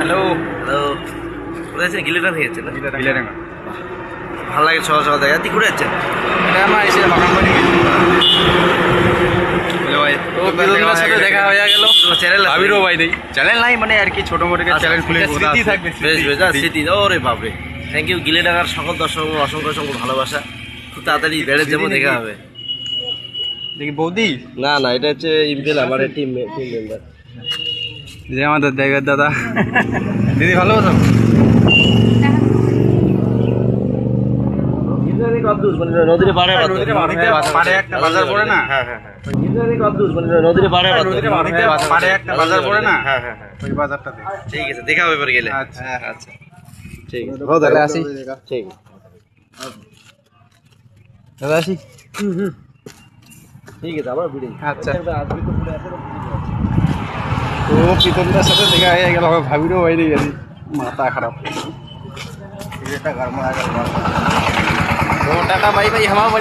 Hello hello, কোথায় আছেন? গিলেটা থেকে যাচ্ছেন না? গিলেডাঙ্গা। ভালো লাগে সকাল সকাল দেখা। তুই ঘুরে যাচ্ছেন? এটা আমরা এসে বাগানবাড়ি হ্যালো ভাই, তো বিনোদনের সাথে দেখা হয়ে গেল। চ্যানেল ভাবিরও ভাই দেই চ্যানেল নাই মানে আর কি ছোট মোটো চ্যানেল খুলে স্মৃতি থাকবে। বেশ বেশ, স্মৃতি। ওরে বাপরে, থ্যাংক ইউ। গিলেডাঙ্গার সকল দর্শক অসংখ্য অসংখ্য ভালোবাসা। খুব তাড়াতাড়ি বেড়ে যাবো, দেখা হবে। দেখি বৌদি না না, এটা হচ্ছে ইমপেল, আমার টিম মেম্বার। যে আমাদের দেবের দাদা। দিদি ভালো আছো? নদীর পাড়ে পাড়ে একটা বাজার পড়ে না? হ্যাঁ হ্যাঁ হ্যাঁ, নদীর পাড়ে পাড়ে একটা বাজার পড়ে না? হ্যাঁ হ্যাঁ হ্যাঁ, ওই বাজারটাতে। ঠিক আছে, দেখা হবে এবার গেলে। আচ্ছা আচ্ছা, ঠিক আছে, তাহলে আসি। ঠিক দাদা আসি। ঠিক আছে, আবার ভিড়ে। আচ্ছা, তো প্রীতমদার সাথে দেখা হয়ে গেল, ভাবিরও বাইরে গেছি, মাথা খারাপ। টাকা বাই বাই।